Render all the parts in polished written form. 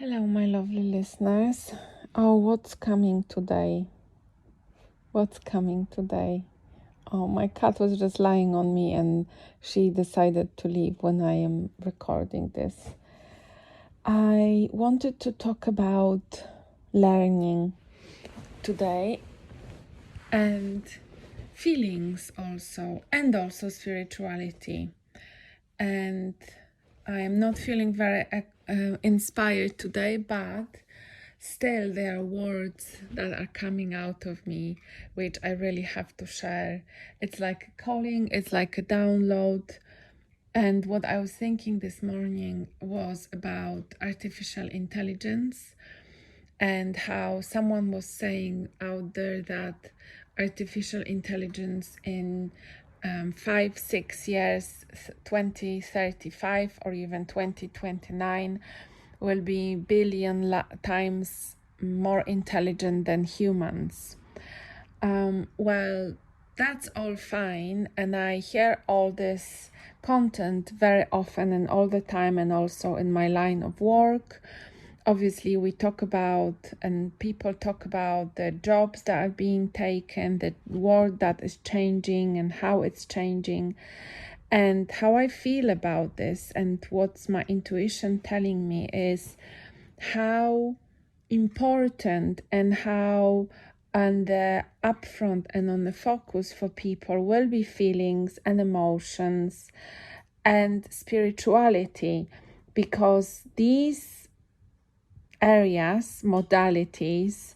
Hello, my lovely listeners. Oh, what's coming today? What's coming today? Oh, my cat was just lying on me and she decided to leave when I am recording this. I wanted to talk about learning today and feelings also, and also spirituality. And I am not feeling very inspired today, but still there are words that are coming out of me which I really have to share. It's like a calling, it's like a download. And what I was thinking this morning was about artificial intelligence and how someone was saying out there that artificial intelligence in 5-6 years, 2035 or even 2029, will be billion times more intelligent than humans. Well, that's all fine, and I hear all this content very often and all the time, and also in my line of work. Obviously, we talk about, and people talk about the jobs that are being taken, the world that is changing and how it's changing, and how I feel about this. And what's my intuition telling me is how important and how on the upfront and on the focus for people will be feelings and emotions and spirituality, because these areas, modalities,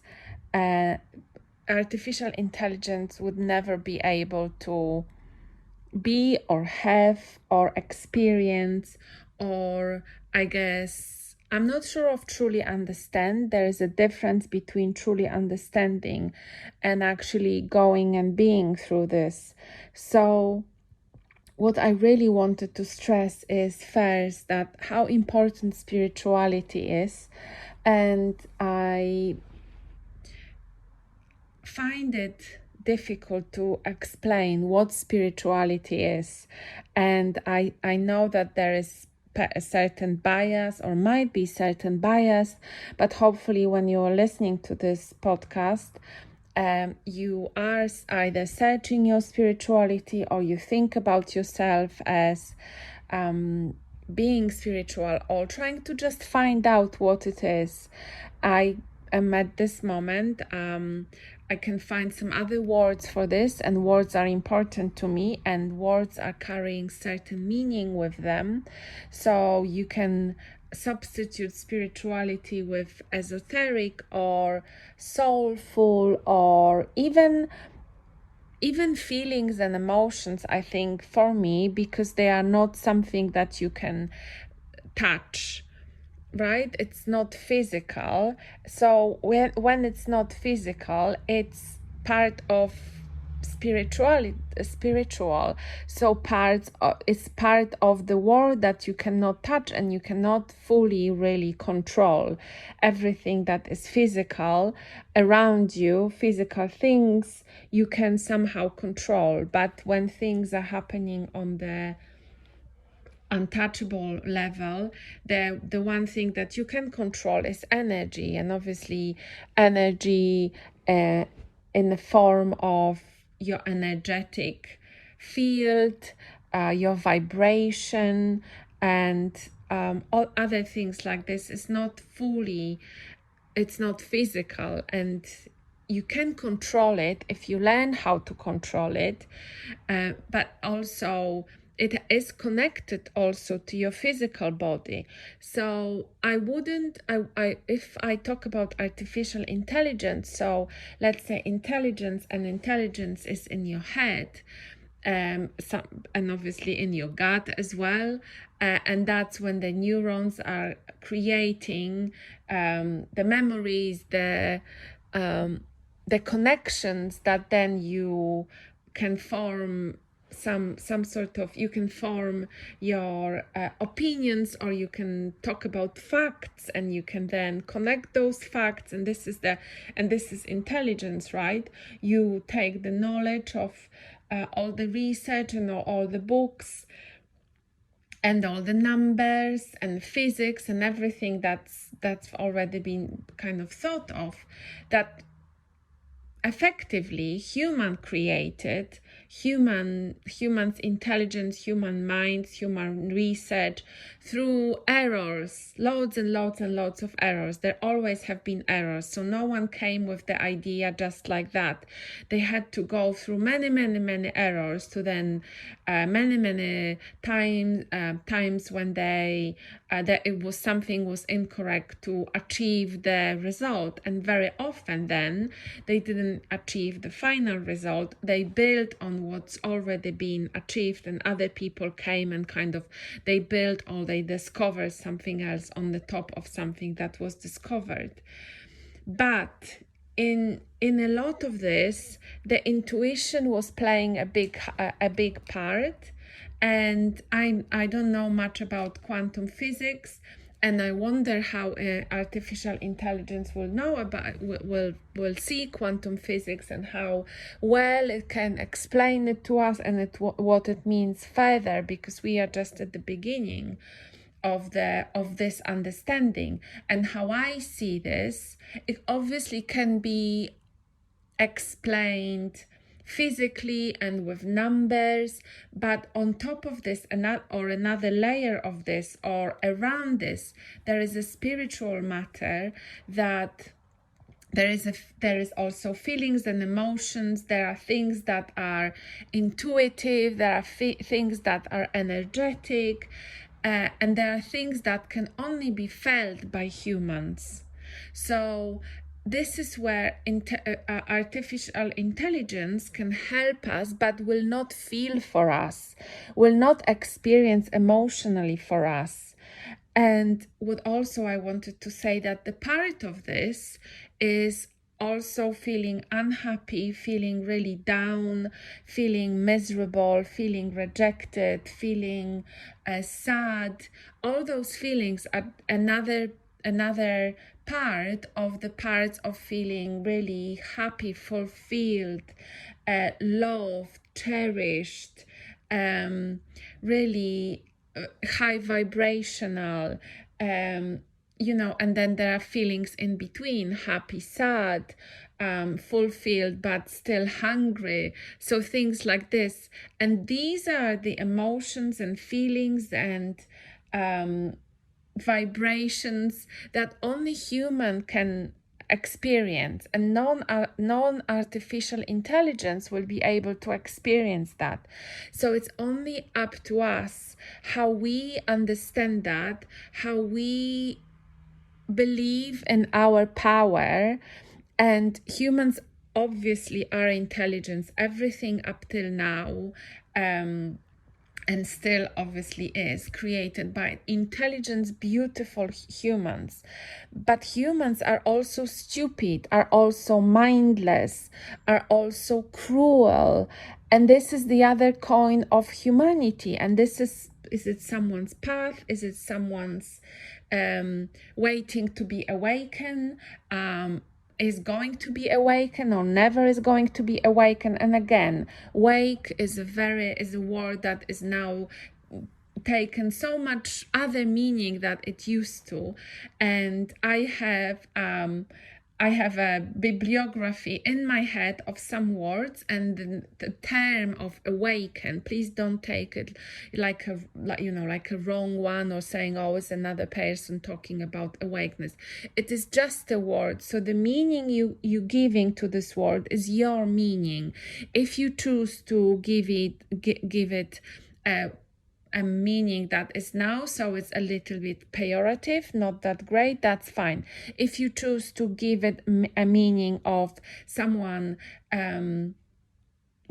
artificial intelligence would never be able to be or have or experience, or I guess I'm not sure of truly understand. There is a difference between truly understanding and actually going and being through this. So what I really wanted to stress is first that how important spirituality is, and I find it difficult to explain what spirituality is. And I know that there is a certain bias or might be certain bias, but hopefully when you are listening to this podcast, you are either searching your spirituality or you think about yourself as being spiritual or trying to just find out what it is. I am at this moment, I can find some other words for this, and words are important to me, and words are carrying certain meaning with them. So you can substitute spirituality with esoteric or soulful, or even feelings and emotions, I think, for me, because they are not something that you can touch, right? It's not physical. So when it's not physical, it's part of spiritual. So it's part of the world that you cannot touch and you cannot fully really control. Everything that is physical around you, physical things, you can somehow control. But when things are happening on the untouchable level, the one thing that you can control is energy, and obviously energy in the form of your energetic field, your vibration, and all other things like this is not fully, it's not physical, and you can control it if you learn how to control it, but also it is connected also to your physical body. So I wouldn't, if I talk about artificial intelligence, so let's say intelligence is in your head, and obviously in your gut as well, and that's when the neurons are creating the memories, the connections that then you can form some sort of, you can form your opinions, or you can talk about facts and you can then connect those facts, and this is intelligence, right? You take the knowledge of all the research and all the books and all the numbers and physics and everything that's already been kind of thought of, that effectively human created, humans intelligence, human minds, human research, through errors, loads and loads and loads of errors. There always have been errors, so no one came with the idea just like that. They had to go through many errors to then many times when that it was something was incorrect to achieve the result, and very often then they didn't achieve the final result. They built on what's already been achieved, and other people came and kind of they built or they discovered something else on the top of something that was discovered. But in a lot of this, the intuition was playing a big part. And I don't know much about quantum physics, and I wonder how artificial intelligence will know about, will see quantum physics and how well it can explain it to us, and what it means further, because we are just at the beginning of this understanding. And how I see this, it obviously can be explained physically and with numbers, but on top of this, another layer of this, or around this, there is a spiritual matter, that there is also feelings and emotions. There are things that are intuitive, there are things that are energetic, and there are things that can only be felt by humans. So this is where artificial intelligence can help us, but will not feel for us, will not experience emotionally for us. And what also I wanted to say, that the part of this is also feeling unhappy, feeling really down, feeling miserable, feeling rejected, feeling sad. All those feelings are another part of the parts of feeling really happy, fulfilled, loved, cherished, really high vibrational, and then there are feelings in between, happy, sad, fulfilled, but still hungry. So things like this. And these are the emotions and feelings and vibrations that only human can experience, and non-artificial intelligence will be able to experience that. So it's only up to us how we understand that, how we believe in our power. And humans obviously are intelligence, everything up till now, and still obviously is created by intelligence, beautiful humans. But humans are also stupid, are also mindless, are also cruel. And this is the other coin of humanity. And this is it someone's path? Is it someone's waiting to be awakened? Is going to be awakened, or never is going to be awakened? And again, wake is a word that is now taken so much other meaning that it used to. And I have a bibliography in my head of some words, and the term of awaken, please don't take it like a wrong one, or saying, oh, it's another person talking about awakeness. It is just a word. So the meaning you giving to this word is your meaning. If you choose to give it a meaning that is now, so it's a little bit pejorative, not that great, that's fine. If you choose to give it a meaning of someone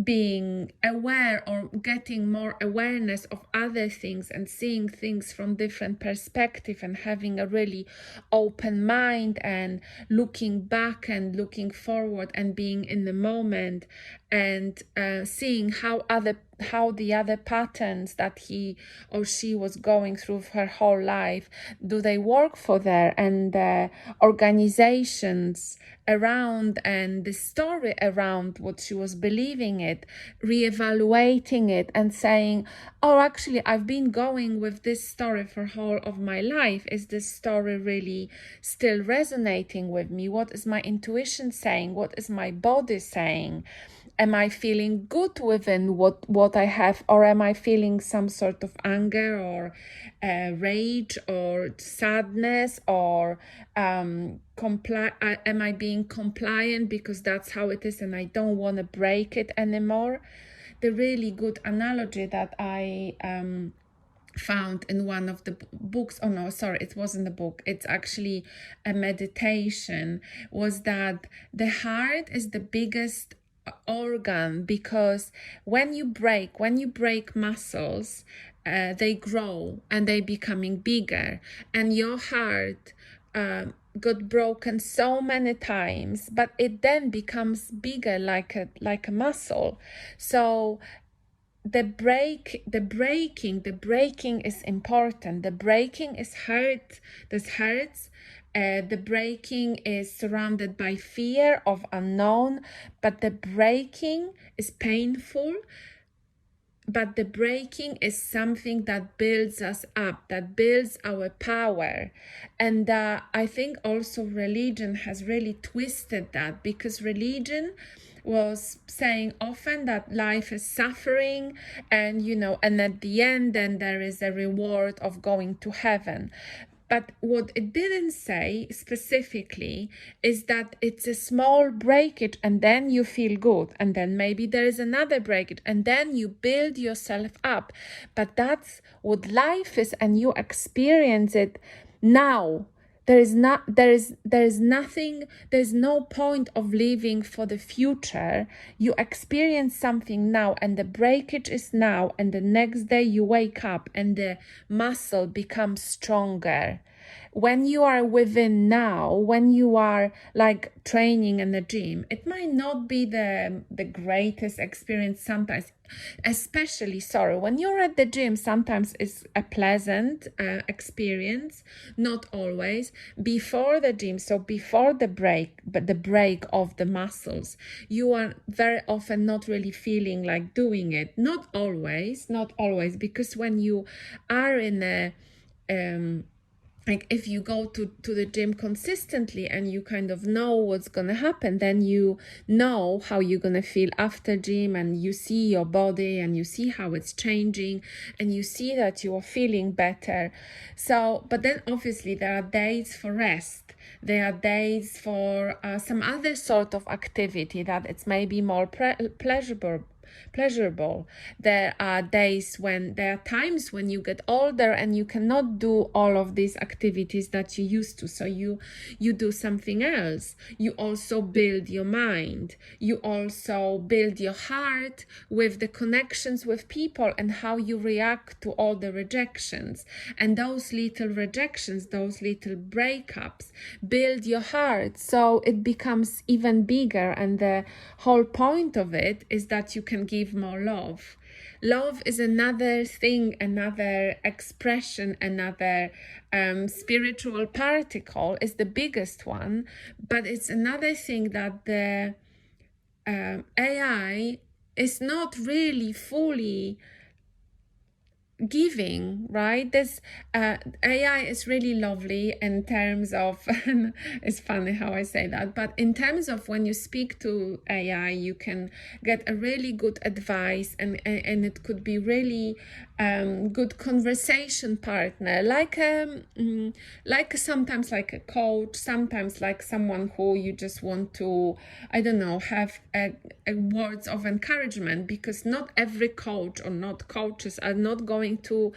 being aware, or getting more awareness of other things, and seeing things from different perspective, and having a really open mind, and looking back and looking forward, and being in the moment, and seeing how the other patterns that he or she was going through her whole life, do they work for there, and the organizations around and the story around what she was believing it, reevaluating it and saying, oh, actually I've been going with this story for whole of my life. Is this story really still resonating with me? What is my intuition saying? What is my body saying? Am I feeling good within what I have, or am I feeling some sort of anger or rage or sadness, or am I being compliant because that's how it is and I don't want to break it anymore? The really good analogy that I found in one of the books, oh no, sorry, it wasn't a book, it's actually a meditation, was that the heart is the biggest organ, because when you break muscles, they grow and they becoming bigger, and your heart got broken so many times, but it then becomes bigger like a muscle. So the breaking is important. The breaking is hurt. This hurts. The breaking is surrounded by fear of unknown, but the breaking is painful. But the breaking is something that builds us up, that builds our power. And I think also religion has really twisted that, because religion was saying often that life is suffering, and and at the end then there is a reward of going to heaven. But what it didn't say specifically is that it's a small breakage and then you feel good, and then maybe there is another breakage and then you build yourself up. But that's what life is, and you experience it now. There's no point of living for the future. You experience something now, and the breakage is now, and the next day you wake up and the muscle becomes stronger. When you are within now, when you are like training in the gym, it might not be the greatest experience sometimes, especially, when you're at the gym. Sometimes it's a pleasant experience, not always. Before the gym, so before the break, but the break of the muscles, you are very often not really feeling like doing it. Not always, because when you are in a like if you go to the gym consistently and you kind of know what's going to happen, then you know how you're going to feel after gym, and you see your body and you see how it's changing, and you see that you are feeling better. So, but then obviously there are days for rest. There are days for some other sort of activity that it's maybe more pleasurable. There are times when you get older and you cannot do all of these activities that you used to, so you do something else. You also build your mind, you also build your heart with the connections with people and how you react to all the rejections, and those little rejections, those little breakups build your heart, so it becomes even bigger. And the whole point of it is that you can give more love. Love is another thing, another expression, another spiritual particle, is the biggest one, but it's another thing that the AI is not really fully giving, right? This AI is really lovely in terms of it's funny how I say that, but in terms of when you speak to AI, you can get a really good advice, and it could be really good conversation partner, like sometimes like a coach, sometimes like someone who you just want to, I don't know, have words of encouragement, because not every coach or not coaches are not going going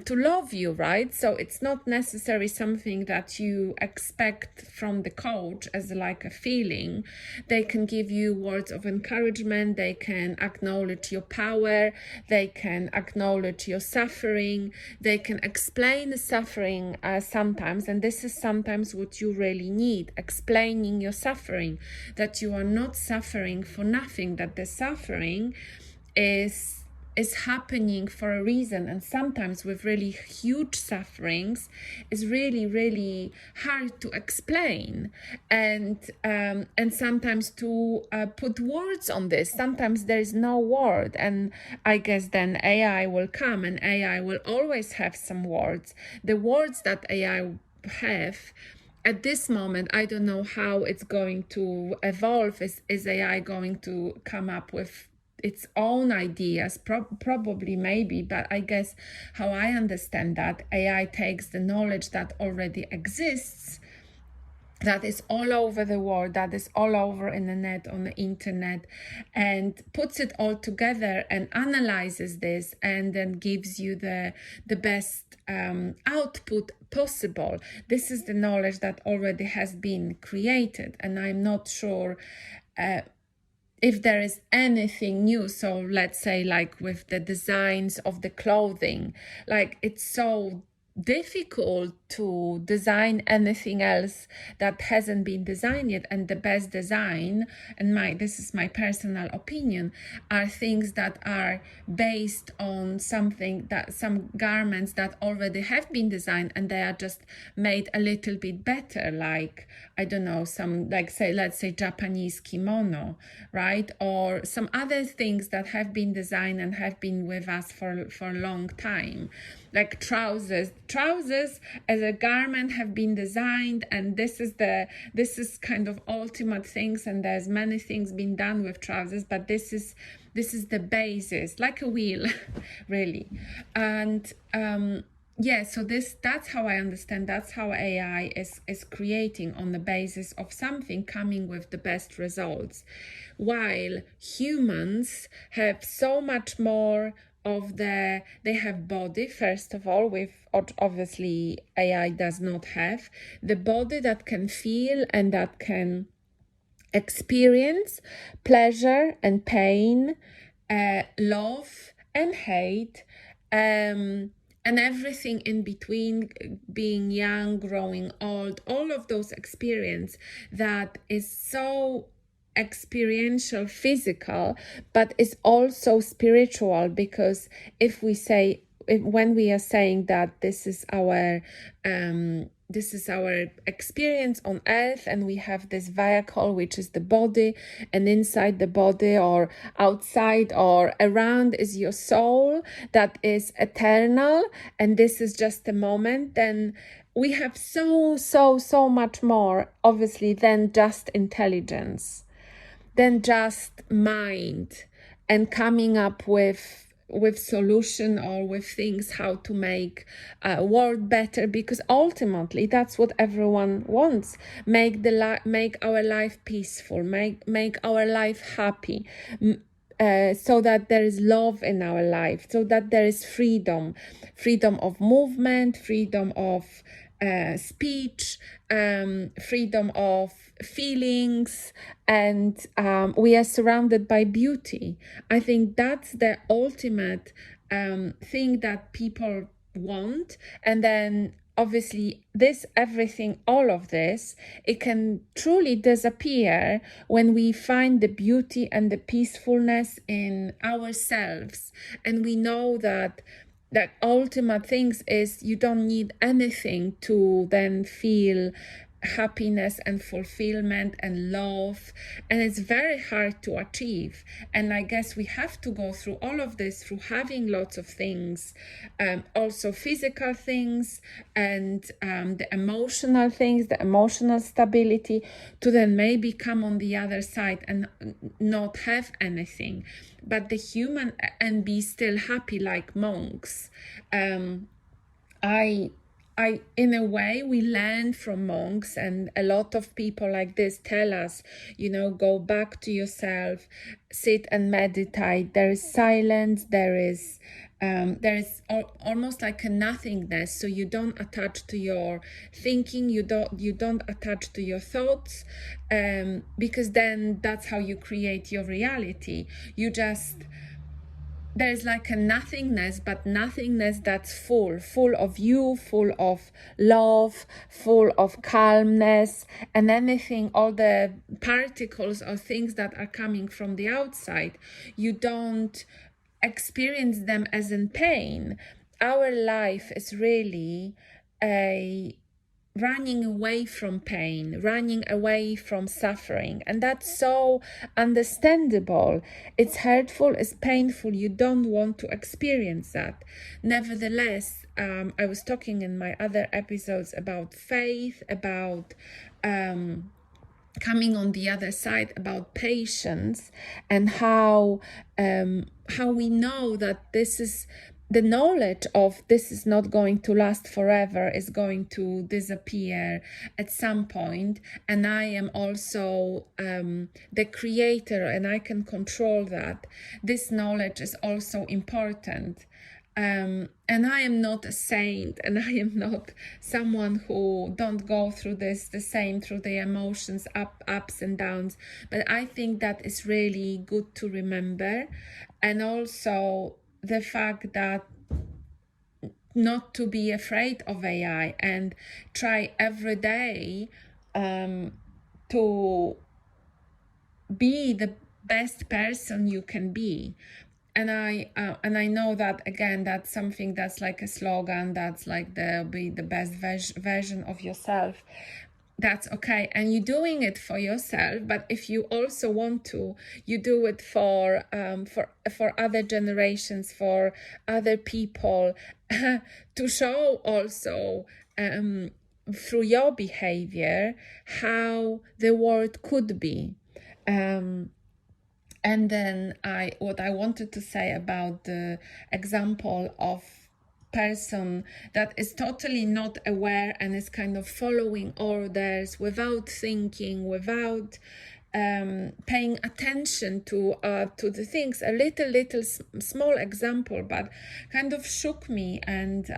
to love you, right? So it's not necessarily something that you expect from the coach as like a feeling. They can give you words of encouragement, they can acknowledge your power, they can acknowledge your suffering, they can explain the suffering sometimes, and this is sometimes what you really need, explaining your suffering, that you are not suffering for nothing, that the suffering is happening for a reason. And sometimes with really huge sufferings is really, really hard to explain, and sometimes to put words on this. Sometimes there is no word, and I guess then AI will come, and AI will always have some words. The words that AI have at this moment, I don't know how it's going to evolve. Is AI going to come up with its own ideas? Probably, maybe, but I guess how I understand that, AI takes the knowledge that already exists, that is all over the world, that is all over in the net, on the internet, and puts it all together and analyzes this, and then gives you the best output possible. This is the knowledge that already has been created, and I'm not sure if there is anything new. So let's say like with the designs of the clothing, like it's so difficult to design anything else that hasn't been designed yet. And the best design, and this is my personal opinion, are things that are based on something, that some garments that already have been designed and they are just made a little bit better, like I don't know, some, like say, let's say Japanese kimono, right? Or some other things that have been designed and have been with us for a long time, like trousers as a garment have been designed, and this is kind of ultimate things, and there's many things being done with trousers, but this is the basis, like a wheel really. And yeah, so that's how I understand, that's how AI is creating on the basis of something, coming with the best results, while humans have so much more of they have body, first of all, with obviously AI does not have the body that can feel and that can experience pleasure and pain, love and hate, and everything in between, being young, growing old, all of those experience that is so experiential, physical, but is also spiritual. Because if we say, when we are saying that this is our experience on earth, and we have this vehicle which is the body, and inside the body or outside or around is your soul that is eternal, and this is just a moment, then we have so much more, obviously, than just intelligence, than just mind and coming up with solution or with things how to make a world better, because ultimately that's what everyone wants. Make our life peaceful, make our life happy, so that there is love in our life, so that there is freedom of movement, freedom of speech, freedom of feelings, and we are surrounded by beauty. I think that's the ultimate thing that people want. And then obviously all of this, it can truly disappear when we find the beauty and the peacefulness in ourselves, and we know that ultimate things is you don't need anything to then feel happiness and fulfillment and love, and it's very hard to achieve. And I guess we have to go through all of this through having lots of things, also physical things, and the emotional things, the emotional stability, to then maybe come on the other side and not have anything, but the human, and be still happy like monks. In a way, we learn from monks, and a lot of people like this tell us, go back to yourself, sit and meditate. There is silence, there is there is almost like a nothingness, so you don't attach to your thinking, you don't attach to your thoughts, because then that's how you create your reality. You just, there's like a nothingness, but nothingness that's full of you, full of love, full of calmness, and anything, all the particles or things that are coming from the outside, you don't experience them as in pain. Our life is really a running away from pain, running away from suffering. And that's so understandable. It's hurtful, it's painful. You don't want to experience that. Nevertheless, I was talking in my other episodes about faith, about coming on the other side, about patience, and how we know that this is the knowledge of this is not going to last forever, is going to disappear at some point, and I am also the creator and I can control that. This knowledge is also important. And I am not a saint, and I am not someone who don't go through this the same, through the emotions, ups and downs. But I think that is really good to remember. And also the fact that not to be afraid of AI and try every day to be the best person you can be. And I know that, again, that's something that's like a slogan, that's like be the best version of yourself. That's okay, and you're doing it for yourself. But if you also want to, you do it for other generations, for other people, to show also through your behavior how the world could be. And then what I wanted to say about the example of person that is totally not aware and is kind of following orders without thinking, without paying attention to the things. A little small example, but kind of shook me. And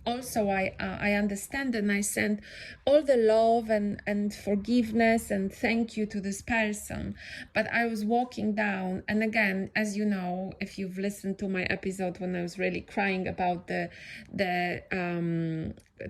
also I understand, and I send all the love and forgiveness and thank you to this person. But I was walking down, and again, as you know, if you've listened to my episode when I was really crying about the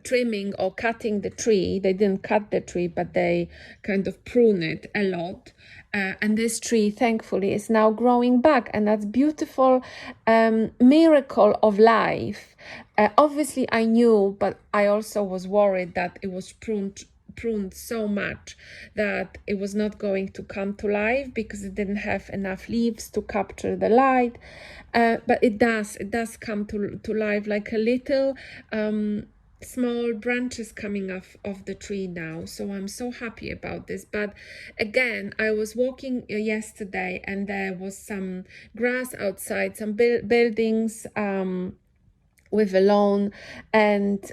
trimming or cutting the tree. They didn't cut the tree, but they kind of prune it a lot. And this tree, thankfully, is now growing back. And that's beautiful miracle of life. Obviously, I knew, but I also was worried that it was pruned so much that it was not going to come to life because it didn't have enough leaves to capture the light. But it does come to life, like a little small branches coming off of the tree now. So I'm so happy about this. But again, I was walking yesterday, and there was some grass outside, some buildings with a lawn, and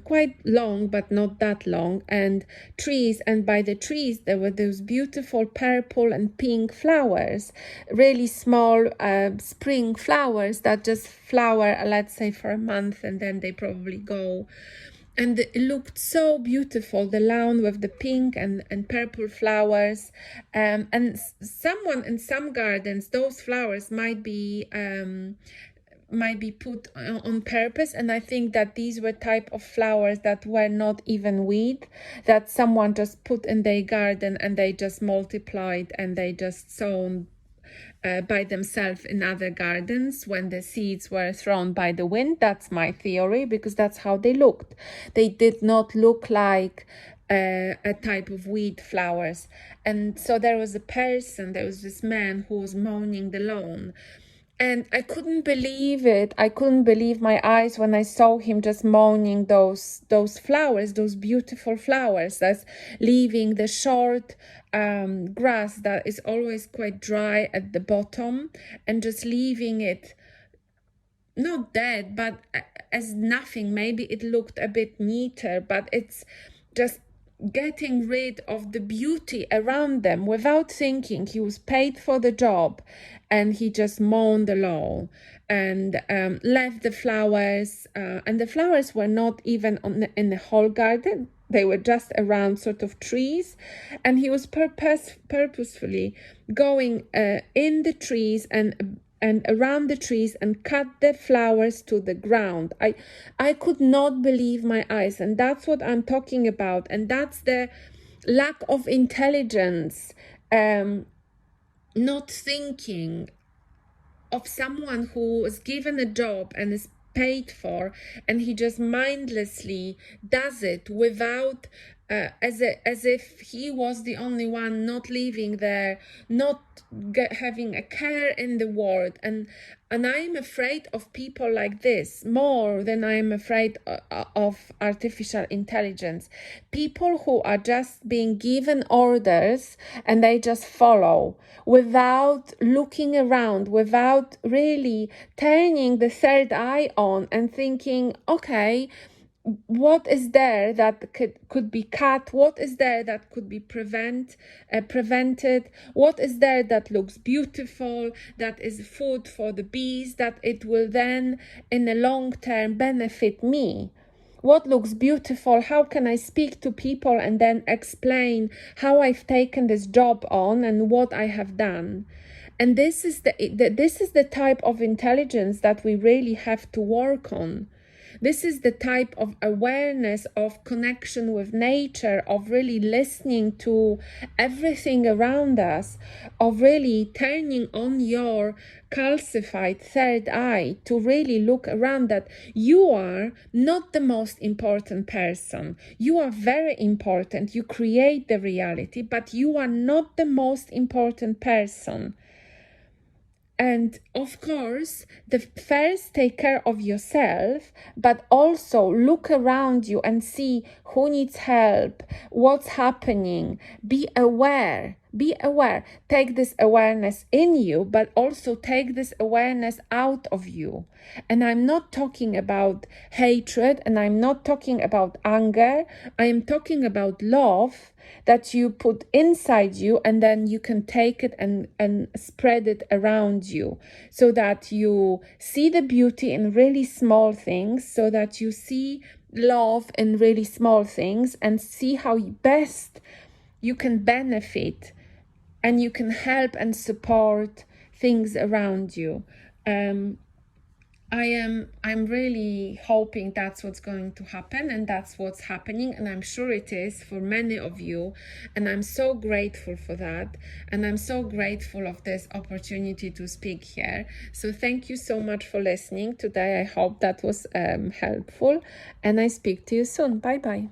quite long, but not that long, and trees. And by the trees there were those beautiful purple and pink flowers, really small spring flowers that just flower, let's say, for a month, and then they probably go. And it looked so beautiful, the lawn with the pink and purple flowers. And someone in some gardens, those flowers might be put on purpose, and I think that these were type of flowers that were not even weed, that someone just put in their garden, and they just multiplied, and they just sown by themselves in other gardens when the seeds were thrown by the wind. That's my theory, because that's how they looked. They did not look like a type of weed flowers. And so there was this man who was mowing the lawn. And I couldn't believe it. I couldn't believe my eyes when I saw him just mowing those flowers, those beautiful flowers, that's leaving the short grass that is always quite dry at the bottom, and just leaving it not dead, but as nothing. Maybe it looked a bit neater, but it's just getting rid of the beauty around them without thinking. He was paid for the job, and he just mowed the lawn and left the flowers, and the flowers were not even in the whole garden. They were just around sort of trees, and he was purposefully going in the trees and around the trees and cut the flowers to the ground. I could not believe my eyes, and that's what I'm talking about. And that's the lack of intelligence, not thinking of someone who was given a job and is paid for, and he just mindlessly does it without as if he was the only one, not living there, not having a care in the world. And I'm afraid of people like this more than I am afraid of artificial intelligence. People who are just being given orders and they just follow without looking around, without really turning the third eye on and thinking, okay, what is there that could be cut? What is there that could be prevented? What is there that looks beautiful, that is food for the bees, that it will then in the long term benefit me? What looks beautiful? How can I speak to people and then explain how I've taken this job on and what I have done? And this is the type of intelligence that we really have to work on. This is the type of awareness, of connection with nature, of really listening to everything around us, of really turning on your calcified third eye to really look around, that you are not the most important person. You are very important. You create the reality, but you are not the most important person. And of course, first take care of yourself, but also look around you and see who needs help, what's happening. Be aware. Be aware. Take this awareness in you, but also take this awareness out of you. And I'm not talking about hatred, and I'm not talking about anger. I am talking about love that you put inside you, and then you can take it and spread it around you, so that you see the beauty in really small things, so that you see love in really small things, and see how best you can benefit and you can help and support things around you. I'm really hoping that's what's going to happen, and that's what's happening, and I'm sure it is for many of you, and I'm so grateful for that, and I'm so grateful of this opportunity to speak here. So thank you so much for listening today. I hope that was helpful, and I speak to you soon. Bye bye.